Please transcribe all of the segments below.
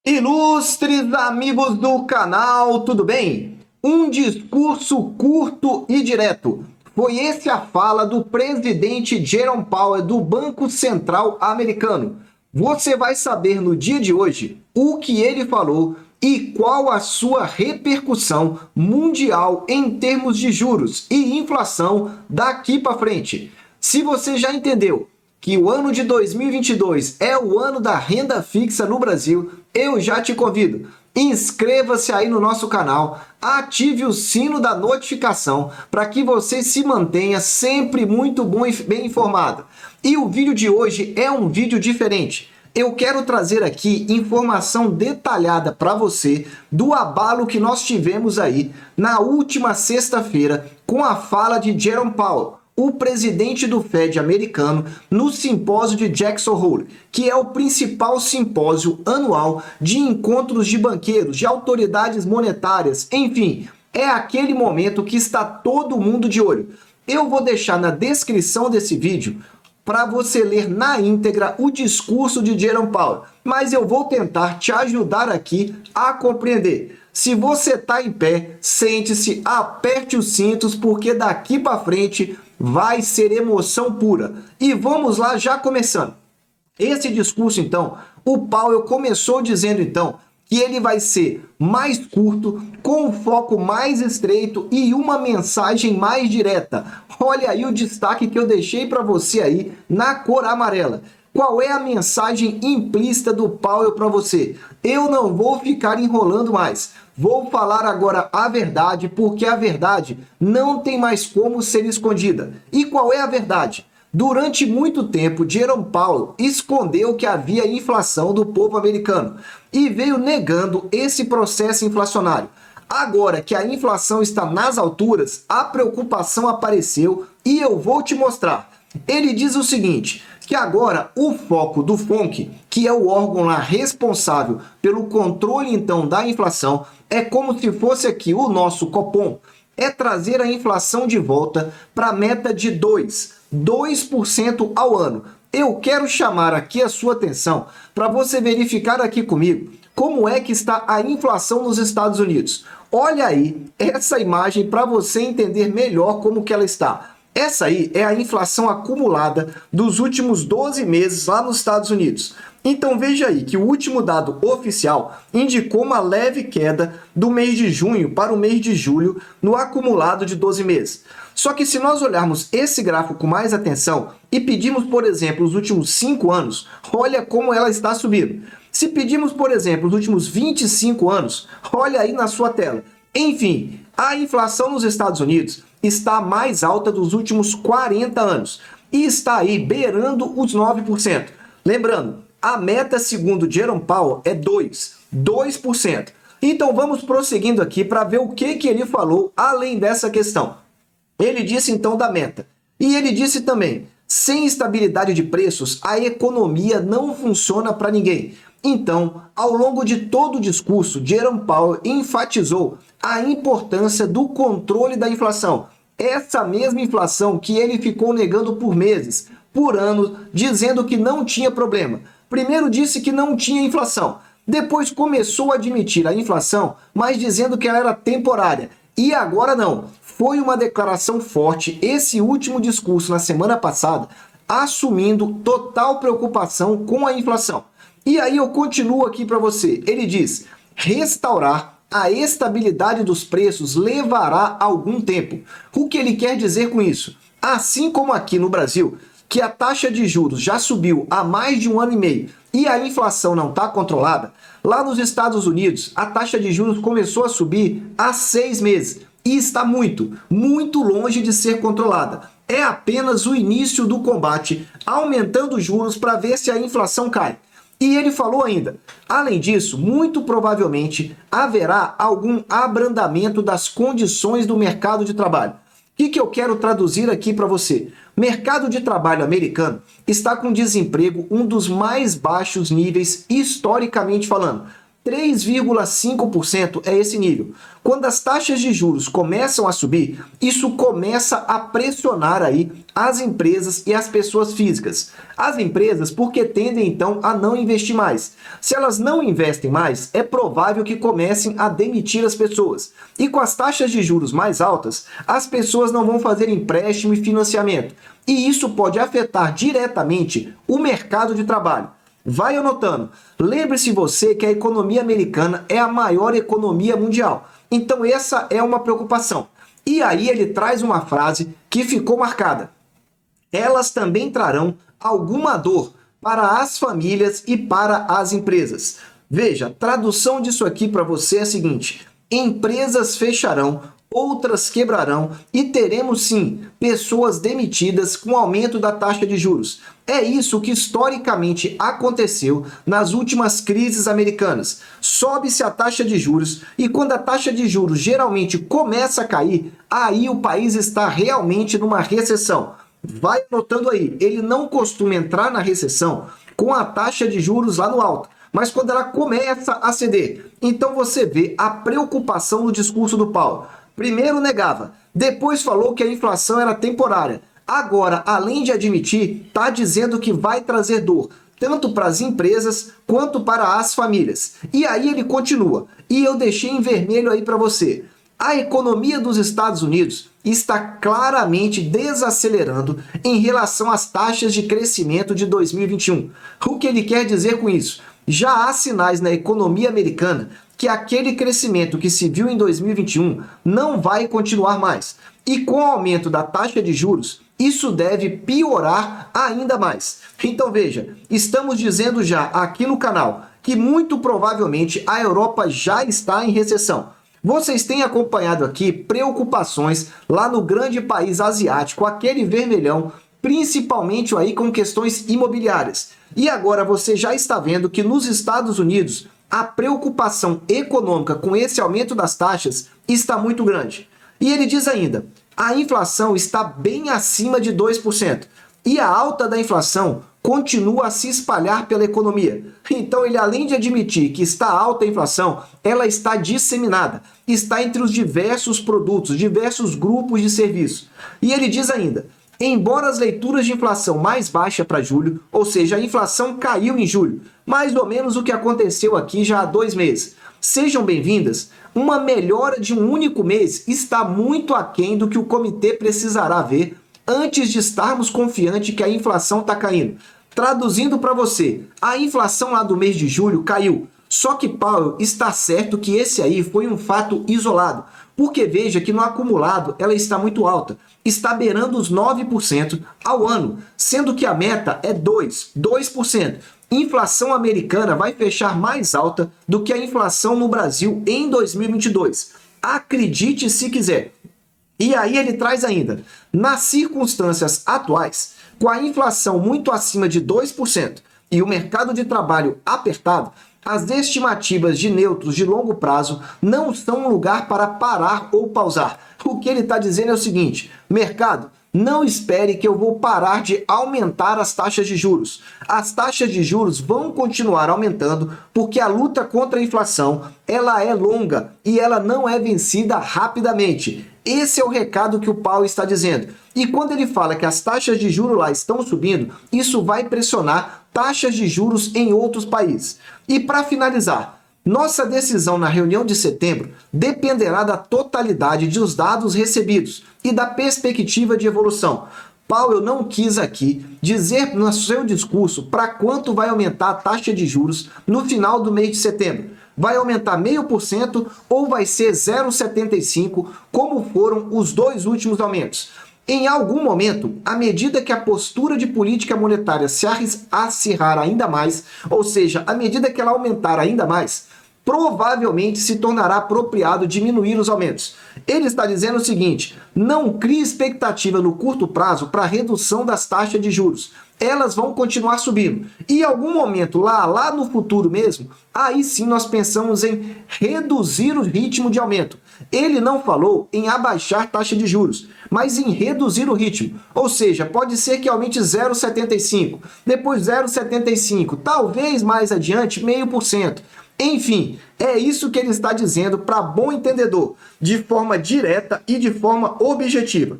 Ilustres amigos do canal, tudo bem? Um discurso curto e direto. Foi essa a fala do presidente Jerome Powell do Banco Central Americano. Você vai saber no dia de hoje o que ele falou e qual a sua repercussão mundial em termos de juros e inflação daqui para frente. Se você já entendeu que o ano de 2022 é o ano da renda fixa no Brasil, eu já te convido. Inscreva-se aí no nosso canal, ative o sino da notificação para que você se mantenha sempre muito bom e bem informado. E o vídeo de hoje é um vídeo diferente. Eu quero trazer aqui informação detalhada para você do abalo que nós tivemos aí na última sexta-feira com a fala de Jerome Powell, o presidente do Fed americano, no simpósio de Jackson Hole, que é o principal simpósio anual de encontros de banqueiros, de autoridades monetárias, enfim, é aquele momento que está todo mundo de olho. Eu vou deixar na descrição desse vídeo para você ler na íntegra o discurso de Jerome Powell, mas eu vou tentar te ajudar aqui a compreender. Se você está em pé, sente-se, aperte os cintos, porque daqui para frente vai ser emoção pura. E vamos lá, já começando. Esse discurso, então, o Powell começou dizendo, então, que ele vai ser mais curto, com um foco mais estreito e uma mensagem mais direta. Olha aí o destaque que eu deixei para você aí na cor amarela. Qual é a mensagem implícita do Powell para você? Eu não vou ficar enrolando mais. Vou falar agora a verdade, porque a verdade não tem mais como ser escondida. E qual é a verdade? Durante muito tempo, Jerome Powell escondeu que havia inflação do povo americano e veio negando esse processo inflacionário. Agora que a inflação está nas alturas, a preocupação apareceu e eu vou te mostrar. Ele diz o seguinte, que agora o foco do FONC, que é o órgão lá responsável pelo controle então da inflação, é como se fosse aqui o nosso Copom, é trazer a inflação de volta para a meta de 2% ao ano. Eu quero chamar aqui a sua atenção para você verificar aqui comigo como é que está a inflação nos Estados Unidos. Olha aí essa imagem para você entender melhor como que ela está. Essa aí é a inflação acumulada dos últimos 12 meses lá nos Estados Unidos. Então veja aí que o último dado oficial indicou uma leve queda do mês de junho para o mês de julho no acumulado de 12 meses. Só que se nós olharmos esse gráfico com mais atenção e pedirmos, por exemplo, os últimos 5 anos, olha como ela está subindo. Se pedirmos, por exemplo, os últimos 25 anos, olha aí na sua tela. Enfim, a inflação nos Estados Unidos está mais alta dos últimos 40 anos e está aí beirando os 9%. Lembrando, a meta, segundo Jerome Powell, é 2%. Então vamos prosseguindo aqui para ver o que ele falou além dessa questão. Ele disse então da meta. E ele disse também, sem estabilidade de preços, a economia não funciona para ninguém. Então, ao longo de todo o discurso, Jerome Powell enfatizou a importância do controle da inflação. Essa mesma inflação que ele ficou negando por meses, por anos, dizendo que não tinha problema. Primeiro disse que não tinha inflação, depois começou a admitir a inflação, mas dizendo que ela era temporária. E agora não. Foi uma declaração forte esse último discurso na semana passada, assumindo total preocupação com a inflação. E aí eu continuo aqui para você. Ele diz, restaurar a estabilidade dos preços levará algum tempo. O que ele quer dizer com isso? Assim como aqui no Brasil, que a taxa de juros já subiu há mais de 1 ano e meio e a inflação não está controlada, lá nos Estados Unidos a taxa de juros começou a subir há 6 meses e está muito longe de ser controlada. É apenas o início do combate, aumentando os juros para ver se a inflação cai. E ele falou ainda, além disso, muito provavelmente haverá algum abrandamento das condições do mercado de trabalho. O que eu quero traduzir aqui para você? Mercado de trabalho americano está com desemprego um dos mais baixos níveis historicamente falando. 3,5% é esse nível. Quando as taxas de juros começam a subir, isso começa a pressionar aí as empresas e as pessoas físicas. As empresas porque tendem então a não investir mais. Se elas não investem mais, é provável que comecem a demitir as pessoas. E com as taxas de juros mais altas, as pessoas não vão fazer empréstimo e financiamento. E isso pode afetar diretamente o mercado de trabalho. Vai anotando. Lembre-se você que a economia americana é a maior economia mundial. Então essa é uma preocupação. E aí ele traz uma frase que ficou marcada. Elas também trarão alguma dor para as famílias e para as empresas. Veja, tradução disso aqui para você é a seguinte: empresas fecharão, outras quebrarão e teremos sim pessoas demitidas com aumento da taxa de juros. É isso que historicamente aconteceu nas últimas crises americanas. Sobe-se a taxa de juros e quando a taxa de juros geralmente começa a cair, aí o país está realmente numa recessão. Vai anotando aí, ele não costuma entrar na recessão com a taxa de juros lá no alto, mas quando ela começa a ceder. Então você vê a preocupação no discurso do Powell. Primeiro negava, depois falou que a inflação era temporária. Agora, além de admitir, está dizendo que vai trazer dor, tanto para as empresas quanto para as famílias. E aí ele continua, e eu deixei em vermelho aí para você. A economia dos Estados Unidos está claramente desacelerando em relação às taxas de crescimento de 2021. O que ele quer dizer com isso? Já há sinais na economia americana que aquele crescimento que se viu em 2021 não vai continuar mais. E com o aumento da taxa de juros, isso deve piorar ainda mais. Então veja, estamos dizendo já aqui no canal que muito provavelmente a Europa já está em recessão. Vocês têm acompanhado aqui preocupações lá no grande país asiático, aquele vermelhão, principalmente aí com questões imobiliárias. E agora você já está vendo que nos Estados Unidos a preocupação econômica com esse aumento das taxas está muito grande. E ele diz ainda, a inflação está bem acima de 2%. E a alta da inflação continua a se espalhar pela economia. Então ele, além de admitir que está alta a inflação, ela está disseminada, está entre os diversos produtos, diversos grupos de serviço. E ele diz ainda, embora as leituras de inflação mais baixa para julho, ou seja, a inflação caiu em julho, mais ou menos o que aconteceu aqui já há 2 meses. Sejam bem-vindas, uma melhora de um único mês está muito aquém do que o comitê precisará ver antes de estarmos confiantes que a inflação está caindo. Traduzindo para você, a inflação lá do mês de julho caiu, só que Powell está certo que esse aí foi um fato isolado, porque veja que no acumulado ela está muito alta, está beirando os 9% ao ano, sendo que a meta é 2%. Inflação americana vai fechar mais alta do que a inflação no Brasil em 2022. Acredite se quiser. E aí ele traz ainda, nas circunstâncias atuais, com a inflação muito acima de 2% e o mercado de trabalho apertado, as estimativas de neutros de longo prazo não são um lugar para parar ou pausar. O que ele está dizendo é o seguinte, mercado, não espere que eu vou parar de aumentar as taxas de juros. As taxas de juros vão continuar aumentando porque a luta contra a inflação ela é longa e ela não é vencida rapidamente. Esse é o recado que o Powell está dizendo. E quando ele fala que as taxas de juros lá estão subindo, isso vai pressionar taxas de juros em outros países. E para finalizar, nossa decisão na reunião de setembro dependerá da totalidade dos dados recebidos e da perspectiva de evolução. Powell não quis aqui dizer no seu discurso para quanto vai aumentar a taxa de juros no final do mês de setembro. Vai aumentar 0,5% ou vai ser 0,75%, como foram os 2 últimos aumentos. Em algum momento, à medida que a postura de política monetária se acirrar ainda mais, ou seja, à medida que ela aumentar ainda mais, provavelmente se tornará apropriado diminuir os aumentos. Ele está dizendo o seguinte, não crie expectativa no curto prazo para a redução das taxas de juros. Elas vão continuar subindo. E em algum momento, lá no futuro mesmo, aí sim nós pensamos em reduzir o ritmo de aumento. Ele não falou em abaixar taxa de juros, mas em reduzir o ritmo. Ou seja, pode ser que aumente 0,75, depois 0,75, talvez mais adiante 0,5%. Enfim, é isso que ele está dizendo para bom entendedor, de forma direta e de forma objetiva.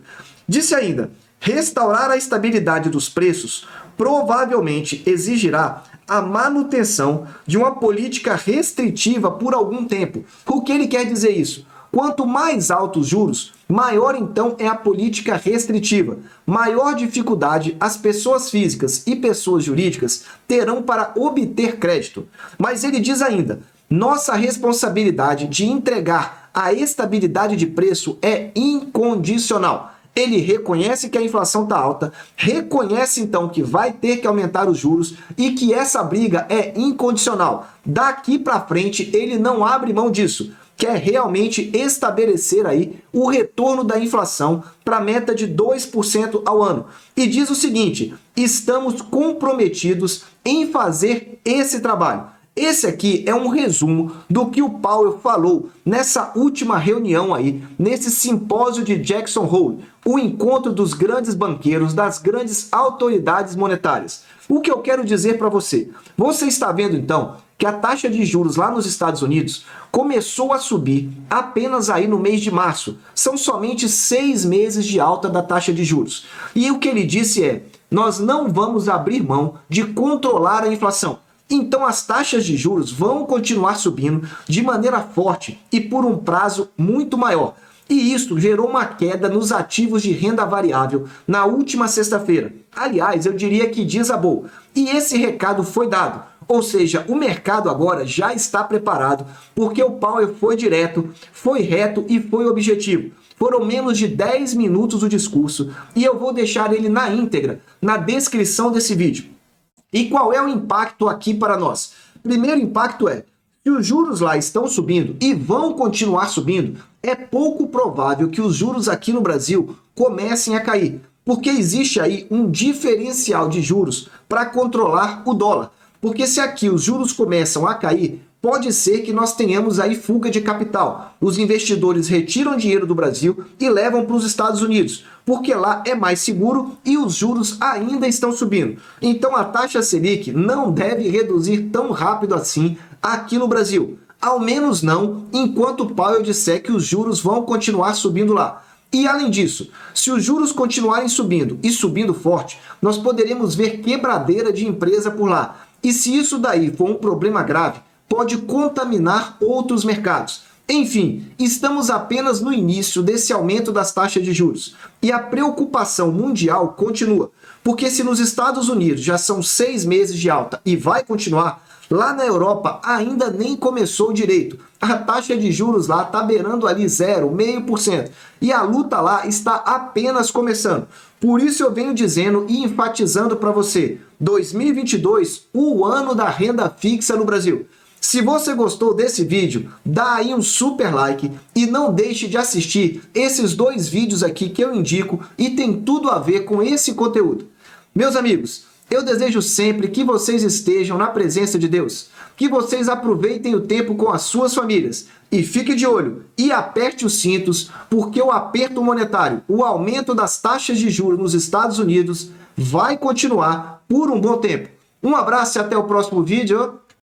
Disse ainda: restaurar a estabilidade dos preços provavelmente exigirá a manutenção de uma política restritiva por algum tempo. O que ele quer dizer isso? Quanto mais altos os juros, maior então é a política restritiva. Maior dificuldade as pessoas físicas e pessoas jurídicas terão para obter crédito. Mas ele diz ainda: nossa responsabilidade de entregar a estabilidade de preço é incondicional. Ele reconhece que a inflação está alta, reconhece então que vai ter que aumentar os juros e que essa briga é incondicional. Daqui para frente ele não abre mão disso. Quer realmente estabelecer aí o retorno da inflação para a meta de 2% ao ano. E diz o seguinte: estamos comprometidos em fazer esse trabalho. Esse aqui é um resumo do que o Powell falou nessa última reunião aí, nesse simpósio de Jackson Hole, o encontro dos grandes banqueiros, das grandes autoridades monetárias. O que eu quero dizer para você? Você está vendo então que a taxa de juros lá nos Estados Unidos começou a subir apenas aí no mês de março. São somente 6 meses de alta da taxa de juros. E o que ele disse é: nós não vamos abrir mão de controlar a inflação. Então as taxas de juros vão continuar subindo de maneira forte e por um prazo muito maior. E isso gerou uma queda nos ativos de renda variável na última sexta-feira. Aliás, eu diria que desabou. E esse recado foi dado. Ou seja, o mercado agora já está preparado, porque o Powell foi direto, foi reto e foi objetivo. Foram menos de 10 minutos o discurso e eu vou deixar ele na íntegra na descrição desse vídeo. E qual é o impacto aqui para nós? Primeiro impacto é: se os juros lá estão subindo e vão continuar subindo, é pouco provável que os juros aqui no Brasil comecem a cair, porque existe aí um diferencial de juros para controlar o dólar. Porque se aqui os juros começam a cair, pode ser que nós tenhamos aí fuga de capital. Os investidores retiram dinheiro do Brasil e levam para os Estados Unidos, porque lá é mais seguro e os juros ainda estão subindo. Então a taxa Selic não deve reduzir tão rápido assim aqui no Brasil. Ao menos não enquanto o Powell disser que os juros vão continuar subindo lá. E além disso, se os juros continuarem subindo e subindo forte, nós poderemos ver quebradeira de empresa por lá. E se isso daí for um problema grave, pode contaminar outros mercados. Enfim, estamos apenas no início desse aumento das taxas de juros. E a preocupação mundial continua. Porque se nos Estados Unidos já são 6 meses de alta e vai continuar, lá na Europa ainda nem começou direito. A taxa de juros lá está beirando ali 0,5%. E a luta lá está apenas começando. Por isso eu venho dizendo e enfatizando para você: 2022, o ano da renda fixa no Brasil. Se você gostou desse vídeo, dá aí um super like e não deixe de assistir esses 2 vídeos aqui que eu indico e tem tudo a ver com esse conteúdo. Meus amigos, eu desejo sempre que vocês estejam na presença de Deus, que vocês aproveitem o tempo com as suas famílias e fique de olho e aperte os cintos, porque o aperto monetário, o aumento das taxas de juros nos Estados Unidos vai continuar por um bom tempo. Um abraço e até o próximo vídeo.